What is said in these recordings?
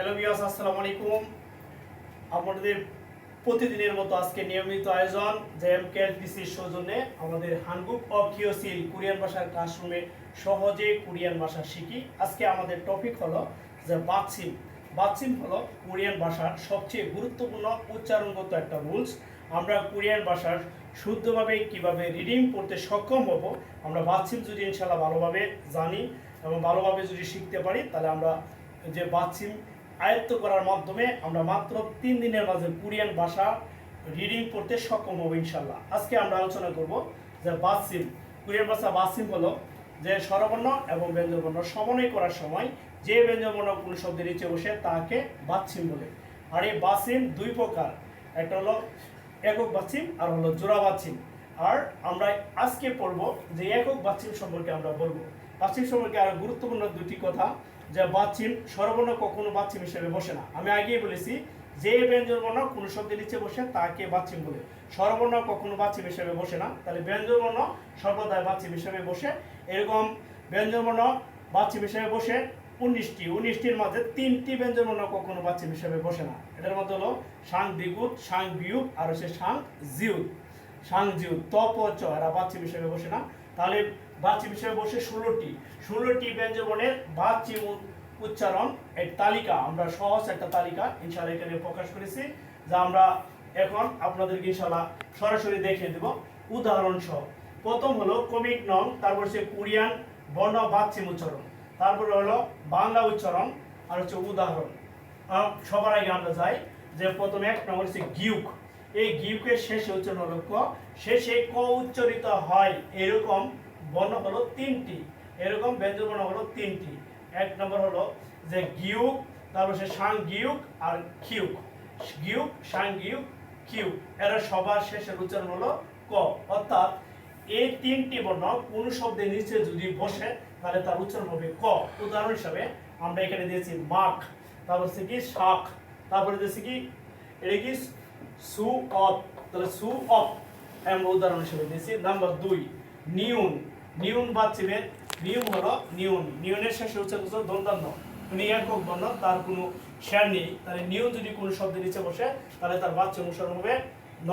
Hello viewers, আসসালামু আলাইকুম। আপনাদের প্রতিদিনের মতো আজকে নিয়মিত আয়োজন জেএমকেএলপিসির সৌজন্যে আমাদের হানগুক অফ কিওসিল কোরিয়ান ভাষার ক্লাসরুমে সহজে কোরিয়ান ভাষা শিখি। আজকে আমাদের টপিক হলো যে বাতসিম। বাতসিম হলো কোরিয়ান ভাষার সবচেয়ে গুরুত্বপূর্ণ উচ্চারণগত একটা রুলস। আমরা কোরিয়ান ভাষার শুদ্ধভাবে কিভাবে রিডিং পড়তে সক্ষম হব, আমরা বাতসিম যদি ইনশাআল্লাহ ভালোভাবে জানি এবং ভালোভাবে যদি শিখতে পারি, তাহলে আমরা যে বাতসিম আয়ত্ত করার মাধ্যমে আমরা মাত্র 3 দিনের মাঝে কোরিয়ান ভাষা রিডিং পড়তে সক্ষম হব ইনশাল্লাহ। আজকে আমরা আলোচনা করব যে বাতসিম। কোরিয়ান ভাষা বাতসিম হলো যে স্বরবর্ণ এবং ব্যঞ্জনবর্ণ সমন্বয় করার সময় যে ব্যঞ্জনবর্ণ কোন শব্দের নিচে বসে তাকে বাতসিম বলে। আর এই বাতসিম দুই প্রকার, একটা হলো একক বাতসিম আর হলো জোড়া বাতসিম। আর আমরা আজকে পড়ব যে একক বাতসিম সম্পর্কে আমরা বলবো। বাতসিম সম্পর্কে আরো গুরুত্বপূর্ণ দুটি কথা, যে বাতসিম স্বরবর্ণ কখনো বাতসিম হিসেবে বসে না। আমি আগেই বলেছি যে ব্যঞ্জনবর্ণ কোন শব্দের নিচে বসে তাকে বাতসিম বলে। স্বরবর্ণ কখনো বাতসিম হিসেবে বসে না, তাহলে ব্যঞ্জনবর্ণ সর্বদাই বাতসিম হিসেবে বসে। এরকম ব্যঞ্জনবর্ণ বাতসিম হিসেবে বসে 19টির মাঝে 3টি ব্যঞ্জনবর্ণ কখনো বাতসিম হিসেবে বসে না। এটার মধ্যে হলো সাং দিগুত, সাং বিয়ুক আর হচ্ছে সাং জিউত। সাং জিউত ত প চ এরা বাতসিম হিসেবে বসে না। তাহলে বাতসিম হিসেবে বসে 16টি ব্যঞ্জনবর্ণের বাতসিম উচ্চারণ এর তালিকা, আমরা সহজ একটা তালিকা ইনশাআল্লাহ এখানে প্রকাশ করেছি, যা আমরা এখন আপনাদেরকে ইনশাআল্লাহ সরাসরি দেখিয়ে দেব উদাহরণ সহ। প্রথম হলো কমিক নং, তারপর হচ্ছে কোরিয়ান বর্ণ বাতসিম উচ্চারণ, তারপরে হলো বাংলা উচ্চারণ আর হচ্ছে উদাহরণ। সবার আগে আমরা যাই যে প্রথমে 1 নম্বর হচ্ছে গিউক। এই গিউকের শেষে উচ্চারণ হলো ক, শেষে ক উচ্চারিত হয় এরকম বর্ণ হলো 3টি, এরকম ব্যঞ্জনবর্ণ হলো 3টি। 1 নম্বর হলো যে গিউক, তারপর সে সাং গিউক আর খিউক। গিউক, সাং গিউক, খিউক, এরা সবার শেষের উচ্চারণ হলো ক। অর্থাৎ এই 3টি বর্ণ কোন শব্দের নিচে যদি বসে তাহলে তার উচ্চারণ হবে ক। উদাহরণ হিসাবে আমরা এখানে দিয়েছি মাখ, তারপর হচ্ছে কি শাক, তারপরে দিয়েছি কি এটা কি সু অপ, তাহলে সু অপ আমরা উদাহরণ হিসেবে দিয়েছি। নাম্বার 2 নিউন। নিউন বাতসিমের নিয়ম হলো নিউন, নিউনের শেষে উচ্চারণ হচ্ছে দন্তান্ন। উনি একক বর্ণ, তার কোনো শেয়ার নেই, তাহলে নিউন যদি কোনো শব্দের নিচে বসে তাহলে তার বাতসিম উচ্চারণ হবে ন।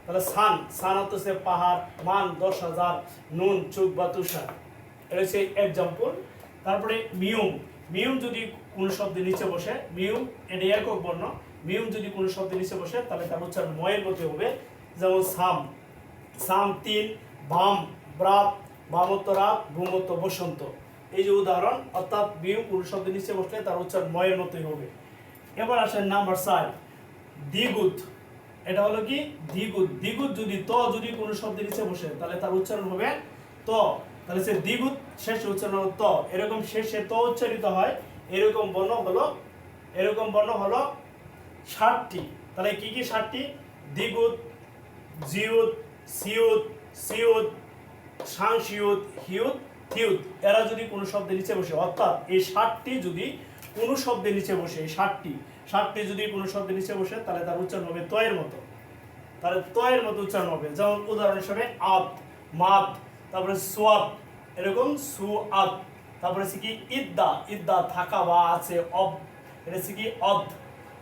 তাহলে সান, সান হচ্ছে পাহাড়, মান 10,000, নুন চুক বা তুষার, এটা হচ্ছে এক্সাম্পল। তারপরে মিউম। মিউম যদি কোন শব্দের নিচে বসে, মিউম এটা একক বর্ণ, মিউম যদি কোন শব্দের নিচে বসে তাহলে তার উচ্চারণ ময়ের মধ্যে হবে। যেমন সাম, সাম 3, বাম ব্রাত, বামত্ব রাত, ভূমত্ব বসন্ত, এই যে উদাহরণ। অর্থাৎ মিউম কোন শব্দের নিচে বসলে তার উচ্চারণ ময়ের মতোই হবে। এবার আসেন নাম্বার 4 দ্বিগুত। এটা হলো কি দ্বিগুত। দ্বিগুত যদি ত যদি কোনো শব্দের নিচে বসে তাহলে তার উচ্চারণ হবে ত, তাহলে সে দ্বিগুত শেষে উচ্চারণ হলো ত। এরকম শেষে ত উচ্চারিত হয় এরকম বর্ণ হলো 60টি। তাহলে কি কি 60টি? দ্বিগুত, জিউত, সিউত, সিউত, সাংশিউত, হিউত, থিউত, এরা যদি কোনো শব্দের নিচে বসে, অর্থাৎ এই 60টি যদি কোনো শব্দের নিচে বসে, এই 60টি যদি কোনো শব্দের নিচে বসে তাহলে তার উচ্চারণ হবে তয়ের মতো, তাহলে তয়ের মতো উচ্চারণ হবে। যেমন উদাহরণ হিসেবে আদ, মাদ, তারপরে সোয়াদ, এরকম সুআদ, তারপরে হচ্ছে কি ইদ্দা, ইদ্দা থাকা বা আছে, অব, এটা হচ্ছে কি অদ,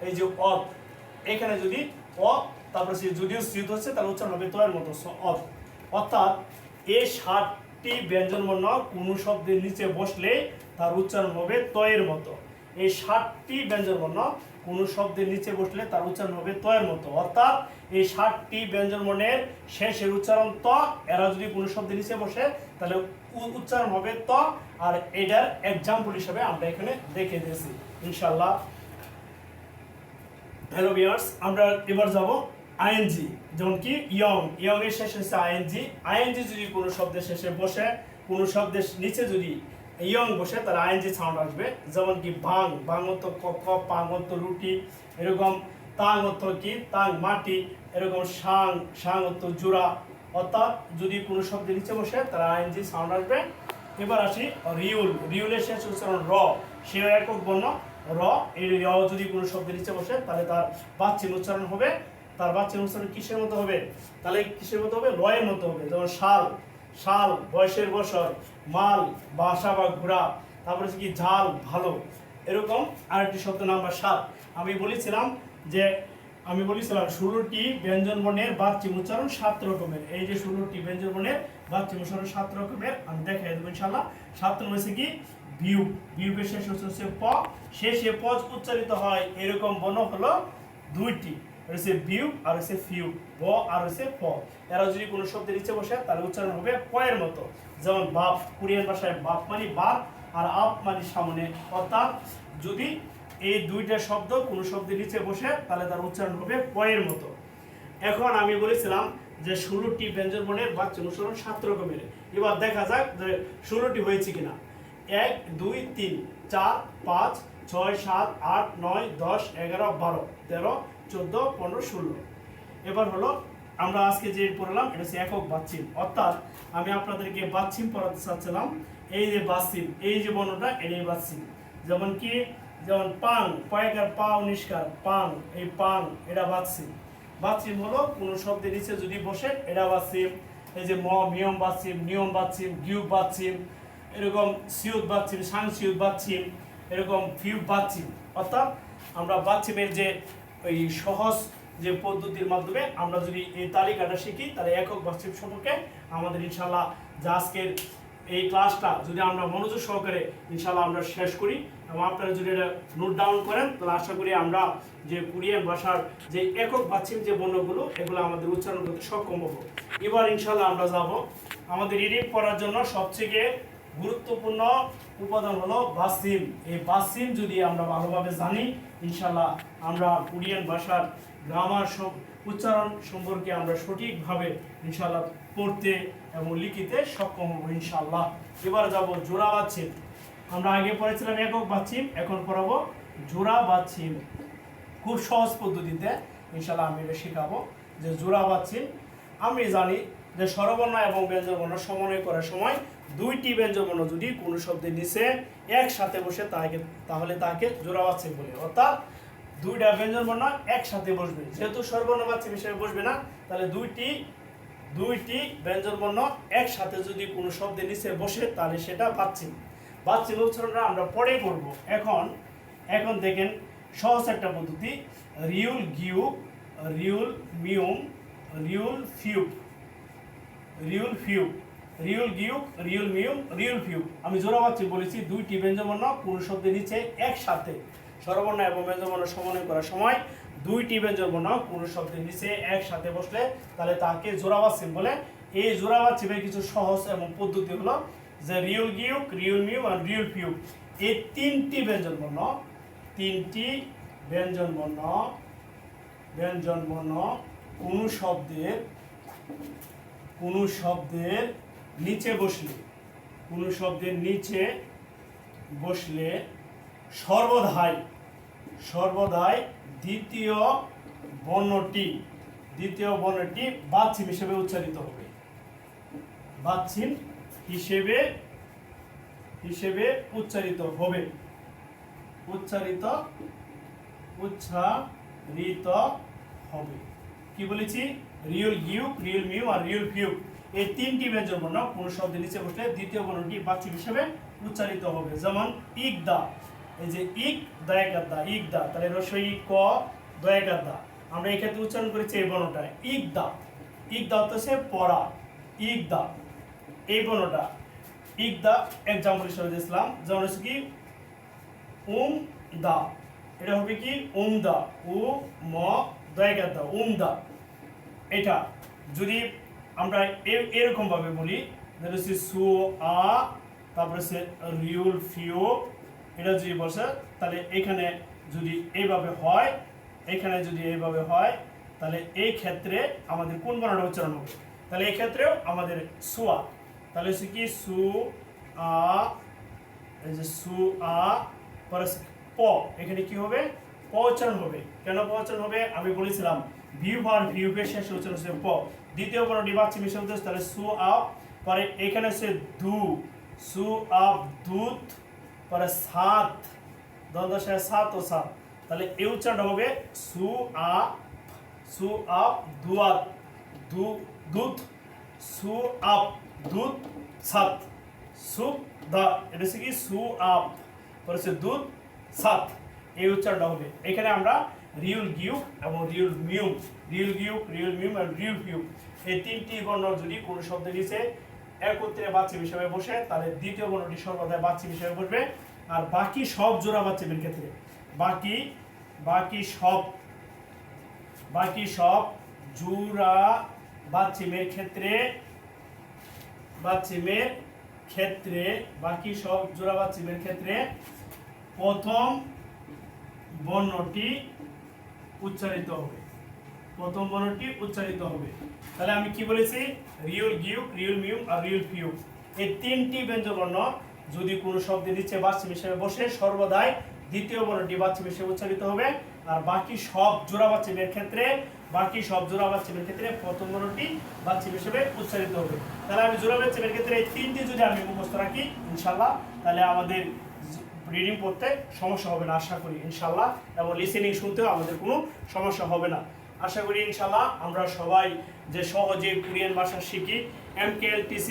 এই যে অদ, এখানে যদি অ, তারপরে যদিও সিউত হচ্ছে তাহলে উচ্চারণ হবে তয়ের মতো অদ। অর্থাৎ এই 60টি ব্যঞ্জনবর্ণ কোনো শব্দের নিচে বসলে তার উচ্চারণ হবে তয়ের মতো। এই 60টি ব্যঞ্জনবর্ণ কোনো শব্দের নিচে বসলে তার উচ্চারণ হবে তয়ের মতো। অর্থাৎ এই 60টি ব্যঞ্জনবর্ণের শেষের উচ্চারণ ত, এরা যদি কোনো শব্দের নিচে বসে তাহলে উচ্চারণ হবে ত। আর এটার এক্সাম্পল হিসেবে আমরা এখানে দেখে দিয়েছি ইনশাআল্লাহ। হ্যালো ভিউয়ার্স, আমরা এবার যাব আইএনজি। যেমন কি ইয়ং, ইয়ং এর শেষে হচ্ছে আইএনজি। আইএনজি যদি কোনো শব্দের শেষে বসে, কোনো শব্দের নিচে যদি ইয়ং বসে তাহলে আইএনজি সাউন্ড আসবে। যেমন কি ভাং, ভাং অর্থ ক, পাং অর্থ রুটি, এরকম তাং অর্থ কি তাং মাটি, এরকম সাং, সাং অর্থ জোড়া। অর্থাৎ যদি কোনো শব্দের নিচে বসে তাহলে আইএনজি সাউন্ড আসবে। এবার আসি রিউল। রিউলের শেষ উচ্চারণ র, সে একক বর্ণ র। এই র যদি কোনো শব্দের নিচে বসে তাহলে তার বাতসিম উচ্চারণ হবে। তার বাতসিম উচ্চারণ কিসের মতো হবে? তাহলে কিসের মতো হবে? লয়ের মতো হবে। যেমন শাল, শাল বয়সের বছর, মাল বাসা বা ঘোড়া, তারপরে কি ঝাল ভালো, এরকম আরেকটি শব্দ নাম্বার 7 আমি বলেছিলাম যে 16টি ব্যঞ্জন বর্ণের বাচ্চিম উচ্চারণ 7 রকমের। এই যে 16টি ব্যঞ্জন বর্ণের বাচ্চিম উচ্চারণ 7 রকমের আমি দেখাই দেবো ইনশাআল্লাহ। 7 নম্বর হচ্ছে কি বিয়োগ, বিয়োগের শেষ হচ্ছে প, শেষে প উচ্চারিত হয় এরকম বর্ণ হলো দুইটি, হচ্ছে বিয়োগ আর হচ্ছে ফিউগ, ব আর হচ্ছে প। এরা যদি কোনো শব্দের নিচে বসে তাহলে উচ্চারণ হবে প এর মতো। যেমন বাপ, কোরিয়ান ভাষায় বাপ মানে বাপ আর আপ মানে সামনে, অর্থাৎ যদি এই দুইটা শব্দ কোনো শব্দের নিচে বসে তাহলে তার উচ্চারণ হবে প এর মতো। এখন আমি বলেছিলাম যে 16টি ব্যঞ্জন বর্ণের বাচ্চা উচ্চারণ 7 রকমের। এবার দেখা যাক যে 16টি হয়েছে কিনা। 1 2 3 4 5 6 7 8 9 10 11 12 13 14 15 16। এবার হলো আমরা আজকে যে পড়লাম এটা হচ্ছে একক বাচ্চিম, অর্থাৎ আমি আপনাদেরকে বাচ্চিম পড়াতে চাচ্ছিলাম। এই যে বাচ্চিম, এই যে বর্ণটা এটাই বাচ্চিম। যেমন কি, যেমন পাং, পয়কার পা নিষ্কার পাং, এই পাং এটা বাচ্চিম। বাচ্চিম হলো কোনো শব্দের নিচে যদি বসে এটা বাচ্চিম। এই যে মিয়ম বাচ্চিম, নিয়ম বাচ্চিম, গিউ বাচ্চিম, এরকম সিউদ বাচ্চিম, সাং সিউদ বাচ্চিম, এরকম ফিউ বাচ্চিম। অর্থাৎ আমরা বাচ্চিমের যে ওই সহজ যে পদ্ধতির মাধ্যমে আমরা যদি এই তালিকাটা শিখি তাহলে একক বাচ্চিম সম্পর্কে আমাদের ইনশাআল্লাহ যে আজকের এই ক্লাসটা যদি আমরা মনোযোগ সহকারে ইনশাআল্লাহ আমরা শেষ করি এবং আপনারা যদি এটা নোট ডাউন করেন তাহলে আশা করি আমরা যে কোরিয়ান ভাষার যে একক বাচ্চিম যে বর্ণগুলো এগুলো আমাদের উচ্চারণ করতে সক্ষম হব। এবার ইনশাআল্লাহ আমরা যাব আমাদের রিডিং পড়ার জন্য সবথেকে গুরুত্বপূর্ণ উপাদান হলো বাচ্চিম। এই বাচ্চিম যদি আমরা ভালোভাবে জানি ইনশাআল্লাহ আমরা কোরিয়ান ভাষার গ্রামার উচ্চারণ সম্পর্কে আমরা সঠিকভাবে ইনশাআল্লাহ পড়তে এবং লিখিতে সক্ষম হব ইনশাআল্লাহ। এবার যাব জোড়া বাচ্চিম। আমরা আগে পড়েছিলাম একক বাচ্চিম, এখন পড়াবো জোড়া বাচ্চিম। খুব সহজ পদ্ধতিতে ইনশাআল্লাহ আমি এটা শেখাবো যে জোড়া বাচ্চিম। আমি জানি যে স্বরবর্ণ এবং ব্যঞ্জনবর্ণ সমন্বয় করার সময় দুইটি ব্যঞ্জনবর্ণ যদি কোনো শব্দের নিচে একসাথে বসে তাহলে তাকে জোড়া বাচ্চিম বলে। অর্থাৎ দুইটা ব্যঞ্জনবর্ণ একসাথে বসবে, যেহেতু স্বরবর্ণ বাচ্চিম হিসেবে বসবে না, তাহলে দুইটি ব্যঞ্জনবর্ণ একসাথে যদি কোনো শব্দের নিচে বসে তাহলে সেটা বাচ্চিম। বাচ্চিম উচ্চারণটা আমরা পরে করব। এখন দেখেন সহজ একটা পদ্ধতি, রিউল গিউ, রিউল মিউম, রিউল ফিউ, রিউল ফিউ, রিউল গিউ, রিউল মিউম, রিউল ফিউ। আমি জোড়া বাচ্চিম বলেছি দুইটি ব্যঞ্জনবর্ণ কোনো শব্দের নিচে একসাথে স্বরবর্ণ এবং ব্যঞ্জনবর্ণ সমন্বয় করার সময় দুইটি ব্যঞ্জনবর্ণ কোনো শব্দের নিচে একসাথে বসলে তাহলে তাকে জোড়া বাচ্চিম বলে। এই জোড়া বাচ্চিমের কিছু সহজ এবং পদ্ধতি হলো যে রিউল গিউ, রিউল মিউ আর রিউল ফিউ। এই তিনটি ব্যঞ্জনবর্ণ কোনো শব্দের নিচে বসলে সর্বদাই দ্বিতীয় বর্ণটি বাচ্চিম হিসেবে উচ্চারিত হবে। বাচ্চিম হিসেবে উচ্চারিত হবে। কি বলেছি? রিউল গিউ, রিউল মিউ আর রিউল ফিউ। এই তিনটি ব্যঞ্জনবর্ণ কোনো শব্দের নিচে বসলে দ্বিতীয় বর্ণটি বাচ্চিম হিসেবে উচ্চারিত হবে। যেমন ইকদা, এই যে ইক দয়াকাদ্দা, ইকদা, তাহলে রসই ক দয়াকাদ্দা, আমরা এই ক্ষেত্রে উচ্চারণ করেছি এই বর্ণটা ইকদা। ইকদা হচ্ছে পড়া, ইকদা এই বর্ণটা ইকদা। এক্সাম্পল হিসেবে দিয়েছিলাম, যেমন হচ্ছে কি দা, এটা হবে কি উমদা, উ ম দয়াকাদ্দা, উমদা। এটা যদি আমরা এরকম ভাবে বলি, হচ্ছে সু আ, তারপরে হচ্ছে রিউল ফিউ, এটা যদি বসে তাহলে এখানে যদি এইভাবে হয়, তাহলে এই ক্ষেত্রে আমাদের কোন বর্ণটা উচ্চারণ হবে? তাহলে এই ক্ষেত্রেও আমাদের সুয়া, তাহলে হচ্ছে কি সু আ, এই যে সু আ পরে প, এখানে কি হবে? প উচ্চারণ হবে। কেন প উচ্চারণ হবে? আমি বলেছিলাম ভিউ আর ভিউকে শেষ উচ্চারণ হচ্ছে প। দ্বিতীয় বর্ণটি বাচ্চিম হিসেবে তাহলে সু আপ, পরে এখানে হচ্ছে দু, সু আপ দুধ, পরে সাত, দ্বন্দ্বের সাত ও সাত, তাহলে এই উচ্চারণ হবে সু আপ দুয়াত, দুধ, সু আপ দুধ সাত, সুপ দা, এটা হচ্ছে কি সু আপ, পরে হচ্ছে দুধ সাত, এই উচ্চারণটা হবে। এখানে আমরা রিউল গিউক এবং রিউল মিউম, রিউল গিউক, রিউল মিউম এবং রিউল ফিউক, এই তিনটি বর্ণ যদি কোনো শব্দের নিচে একত্রে বাচ্চিম হিসেবে বসে, তাহলে দ্বিতীয় বর্ণটি সর্বদাই বাচ্চিম হিসেবে বসবে। আর বাকি সব জোড়া বাচ্চিমের ক্ষেত্রে, বাকি সব জোড়া বাচ্চিমের ক্ষেত্রে, বাকি সব জোড়া বাচ্চিমের ক্ষেত্রে প্রথম বর্ণটি উচ্চারিত হবে, প্রথম বর্ণটি উচ্চারিত হবে। তাহলে আমি কি বলেছি? রিউল গিউক, রিউল মিউম আর রিউল ফিউক, এই তিনটি ব্যঞ্জনবর্ণ যদি কোনো শব্দের নিচে বাচ্চিম হিসেবে বসে, সর্বদাই দ্বিতীয় বর্ণটি বাচ্চিম হিসেবে উচ্চারিত হবে। আর বাকি সব জোড়া বাচ্চিমের ক্ষেত্রে, প্রথম বর্ণটি বাচ্চিম হিসেবে উচ্চারিত হবে। তাহলে আমি জোড়া বাচ্চিমের ক্ষেত্রে এই তিনটি যদি আমি মুখস্থ রাখি ইনশাআল্লাহ, তাহলে আমাদের রিডিং পড়তে সমস্যা হবে না আশা করি ইনশাআল্লাহ, এবং লিসেনিং শুনতেও আমাদের কোনো সমস্যা হবে না আশা করি ইনশাআল্লাহ। আমরা সবাই যে সহজে কোরিয়ান ভাষা শিখি, MKLTC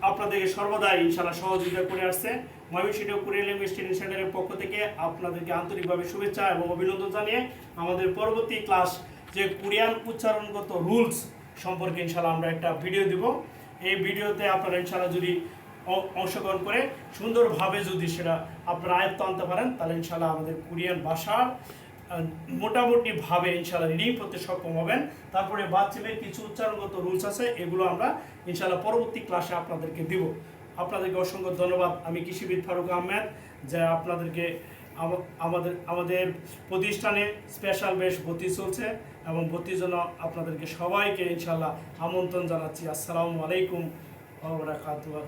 আপনাদেরকে সর্বদাই ইনশাআল্লাহ সহযোগিতা করে আসছে। ময়মনসিংহ কোরিয়ান ল্যাঙ্গুয়েজ ট্রেনিং সেন্টারের পক্ষ থেকে আপনাদেরকে আন্তরিকভাবে শুভেচ্ছা এবং অভিনন্দন জানিয়ে আমাদের পরবর্তী ক্লাস যে কোরিয়ান উচ্চারণগত রুলস সম্পর্কে ইনশাআল্লাহ আমরা একটা ভিডিও দিব। এই ভিডিওতে আপনারা ইনশাআল্লাহ যদি অংশগ্রহণ করে সুন্দরভাবে যদি সেটা আপনারা আয়ত্ত আনতে পারেন, তাহলে ইনশাআল্লাহ আমাদের কোরিয়ান ভাষার মোটামুটিভাবে ইনশাআল্লাহ রিডিং করতে সক্ষম হবেন। তারপরে বাচ্চিমের কিছু উচ্চারণগত রুলস আছে, এগুলো আমরা ইনশাআল্লাহ পরবর্তী ক্লাসে আপনাদেরকে দিব। আপনাদেরকে অসংখ্য ধন্যবাদ। আমি কৃষিবিদ ফারুক আহমেদ, যা আপনাদেরকে আমাদের প্রতিষ্ঠানে স্পেশাল বেশ ভর্তি চলছে, এবং ভর্তির জন্য আপনাদেরকে সবাইকে ইনশাআল্লাহ আমন্ত্রণ জানাচ্ছি। আসসালামু আলাইকুম ওয়া বারাকাতুহু।